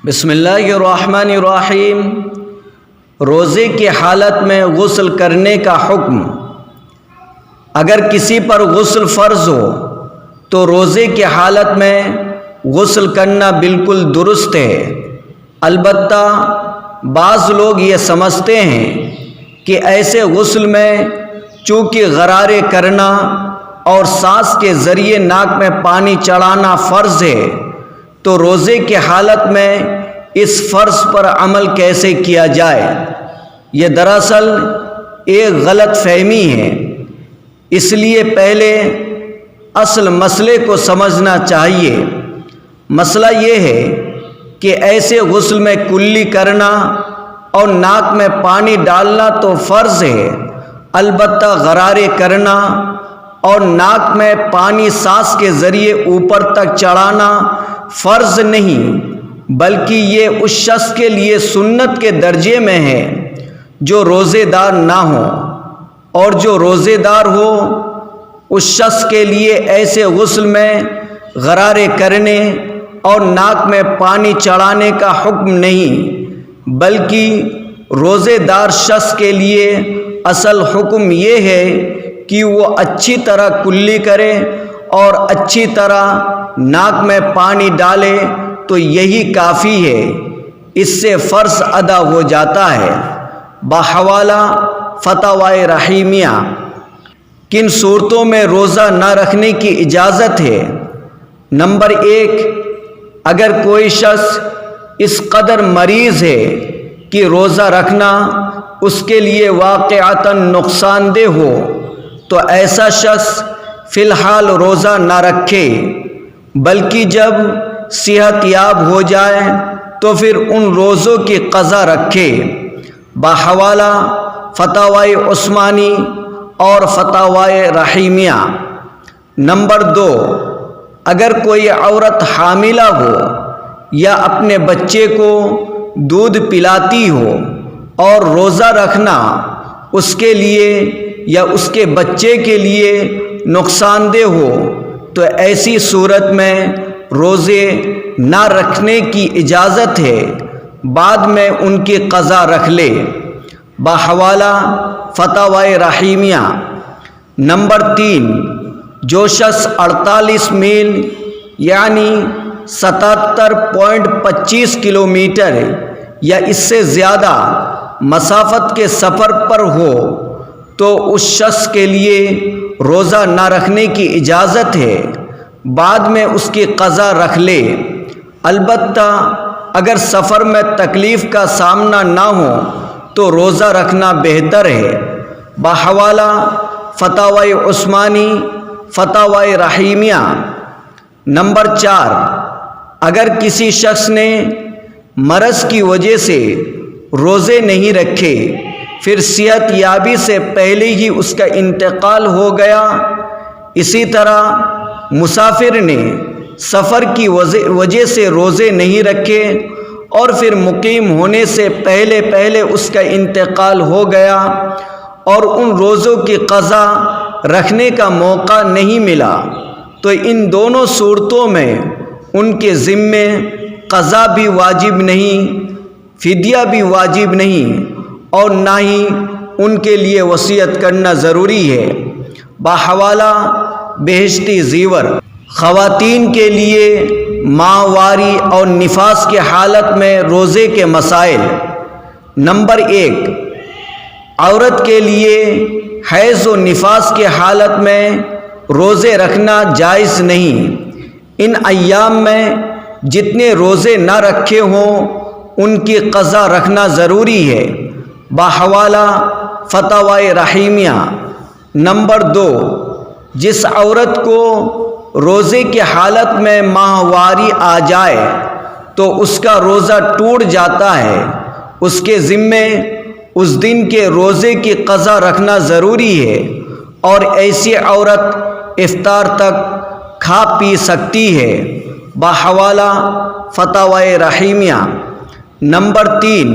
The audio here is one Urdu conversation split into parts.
بسم اللہ الرحمن الرحیم۔ روزے کی حالت میں غسل کرنے کا حکم۔ اگر کسی پر غسل فرض ہو تو روزے کی حالت میں غسل کرنا بالکل درست ہے، البتہ بعض لوگ یہ سمجھتے ہیں کہ ایسے غسل میں چونکہ غرارے کرنا اور سانس کے ذریعے ناک میں پانی چڑھانا فرض ہے تو روزے کی حالت میں اس فرض پر عمل کیسے کیا جائے؟ یہ دراصل ایک غلط فہمی ہے، اس لیے پہلے اصل مسئلے کو سمجھنا چاہیے۔ مسئلہ یہ ہے کہ ایسے غسل میں کلی کرنا اور ناک میں پانی ڈالنا تو فرض ہے، البتہ غرارے کرنا اور ناک میں پانی سانس کے ذریعے اوپر تک چڑھانا فرض نہیں، بلکہ یہ اس شخص کے لیے سنت کے درجے میں ہے جو روزے دار نہ ہو، اور جو روزے دار ہو اس شخص کے لیے ایسے غسل میں غرارے کرنے اور ناک میں پانی چڑھانے کا حکم نہیں، بلکہ روزے دار شخص کے لیے اصل حکم یہ ہے کہ وہ اچھی طرح کلی کرے اور اچھی طرح ناک میں پانی ڈالے تو یہی کافی ہے، اس سے فرض ادا ہو جاتا ہے۔ بحوالہ فتاوی رحیمیہ۔ کن صورتوں میں روزہ نہ رکھنے کی اجازت ہے؟ نمبر 1، اگر کوئی شخص اس قدر مریض ہے کہ روزہ رکھنا اس کے لیے واقعتاً نقصان دہ ہو تو ایسا شخص فی الحال روزہ نہ رکھے، بلکہ جب صحت یاب ہو جائے تو پھر ان روزوں کی قضا رکھے۔ بحوالہ فتاوی عثمانی اور فتاوی رحیمیہ۔ نمبر 2، اگر کوئی عورت حاملہ ہو یا اپنے بچے کو دودھ پلاتی ہو اور روزہ رکھنا اس کے لیے یا اس کے بچے کے لیے نقصان دہ ہو تو ایسی صورت میں روزے نہ رکھنے کی اجازت ہے، بعد میں ان کی قضا رکھ لے۔ بحوالہ فتاوی رحیمیہ۔ نمبر 3، جو شخص 48 میل یعنی 77.25 کلومیٹر یا اس سے زیادہ مسافت کے سفر پر ہو تو اس شخص کے لیے روزہ نہ رکھنے کی اجازت ہے، بعد میں اس کی قضا رکھ لے، البتہ اگر سفر میں تکلیف کا سامنا نہ ہو تو روزہ رکھنا بہتر ہے۔ بحوالہ فتاوی عثمانی فتاوی رحیمیہ۔ نمبر 4، اگر کسی شخص نے مرض کی وجہ سے روزے نہیں رکھے، پھر صحت یابی سے پہلے ہی اس کا انتقال ہو گیا، اسی طرح مسافر نے سفر کی وجہ سے روزے نہیں رکھے اور پھر مقیم ہونے سے پہلے اس کا انتقال ہو گیا اور ان روزوں کی قضا رکھنے کا موقع نہیں ملا، تو ان دونوں صورتوں میں ان کے ذمے قضا بھی واجب نہیں، فدیہ بھی واجب نہیں، اور نہ ہی ان کے لیے وصیت کرنا ضروری ہے۔ بحوالہ بہشتی زیور۔ خواتین کے لیے ماہواری اور نفاس کی حالت میں روزے کے مسائل۔ نمبر 1، عورت کے لیے حیض و نفاس کی حالت میں روزے رکھنا جائز نہیں۔ ان ایام میں جتنے روزے نہ رکھے ہوں ان کی قضا رکھنا ضروری ہے۔ بحوالہ فتاوی رحیمیہ۔ نمبر 2، جس عورت کو روزے کی حالت میں ماہواری آ جائے تو اس کا روزہ ٹوٹ جاتا ہے، اس کے ذمے اس دن کے روزے کی قضا رکھنا ضروری ہے، اور ایسی عورت افطار تک کھا پی سکتی ہے۔ بحوالہ فتاوی رحیمیہ۔ نمبر 3،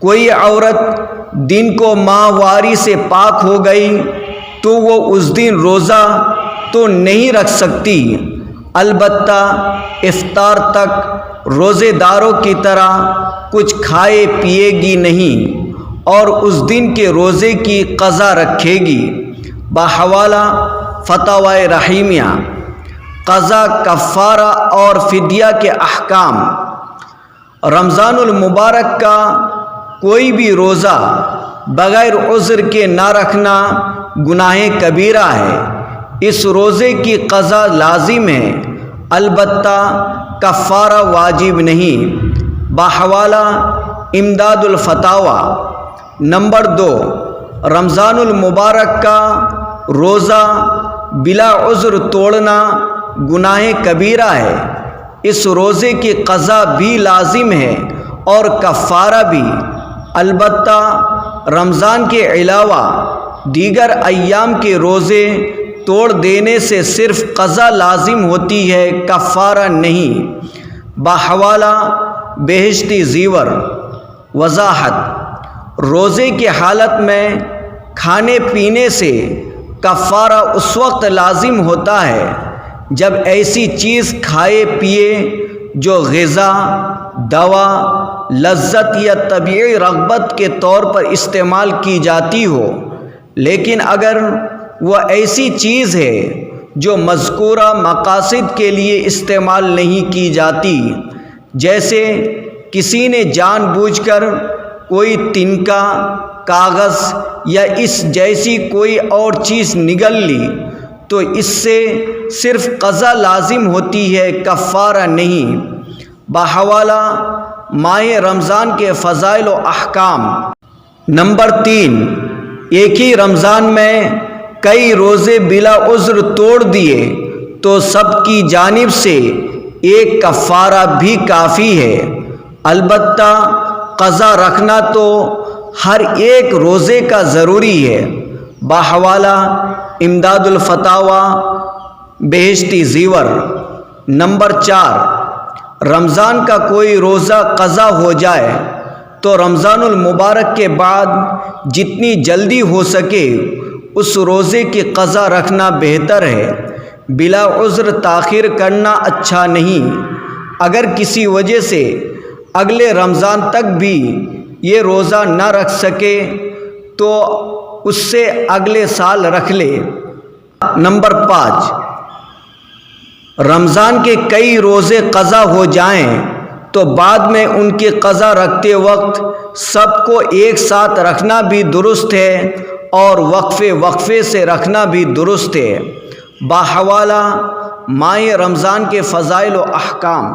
کوئی عورت دن کو ماہواری سے پاک ہو گئی تو وہ اس دن روزہ تو نہیں رکھ سکتی، البتہ افطار تک روزے داروں کی طرح کچھ کھائے پیے گی نہیں اور اس دن کے روزے کی قضا رکھے گی۔ بحوالہ فتاوی رحیمیہ۔ قضا، کفارہ اور فدیہ کے احکام۔ رمضان المبارک کا کوئی بھی روزہ بغیر عذر کے نہ رکھنا گناہ کبیرہ ہے۔ اس روزے کی قضا لازم ہے، البتہ کفارہ واجب نہیں۔ بحوالہ امداد الفتاوی۔ نمبر 2، رمضان المبارک کا روزہ بلا عذر توڑنا گناہ کبیرہ ہے۔ اس روزے کی قضا بھی لازم ہے اور کفارہ بھی، البتہ رمضان کے علاوہ دیگر ایام کے روزے توڑ دینے سے صرف قضا لازم ہوتی ہے، کفارہ نہیں۔ بحوالہ بہشتی زیور۔ وضاحت: روزے کی حالت میں کھانے پینے سے کفارہ اس وقت لازم ہوتا ہے جب ایسی چیز کھائے پیے جو غذا، دوا، لذت یا طبیعی رغبت کے طور پر استعمال کی جاتی ہو، لیکن اگر وہ ایسی چیز ہے جو مذکورہ مقاصد کے لیے استعمال نہیں کی جاتی، جیسے کسی نے جان بوجھ کر کوئی تنکا، کاغذ یا اس جیسی کوئی اور چیز نگل لی، تو اس سے صرف قضا لازم ہوتی ہے، کفارہ نہیں۔ بحوالہ ماہ رمضان کے فضائل و احکام۔ نمبر 3، ایک ہی رمضان میں کئی روزے بلا عذر توڑ دیے تو سب کی جانب سے ایک کفارہ بھی کافی ہے، البتہ قضا رکھنا تو ہر ایک روزے کا ضروری ہے۔ بحوالہ امداد الفتاوی بہشتی زیور۔ نمبر 4، رمضان کا کوئی روزہ قضا ہو جائے تو رمضان المبارک کے بعد جتنی جلدی ہو سکے اس روزے کی قضا رکھنا بہتر ہے، بلا عذر تاخیر کرنا اچھا نہیں۔ اگر کسی وجہ سے اگلے رمضان تک بھی یہ روزہ نہ رکھ سکے تو اس سے اگلے سال رکھ لے۔ نمبر 5، رمضان کے کئی روزے قضا ہو جائیں تو بعد میں ان کی قضا رکھتے وقت سب کو ایک ساتھ رکھنا بھی درست ہے اور وقفے وقفے سے رکھنا بھی درست ہے۔ بحوالہ ماہ رمضان کے فضائل و احکام۔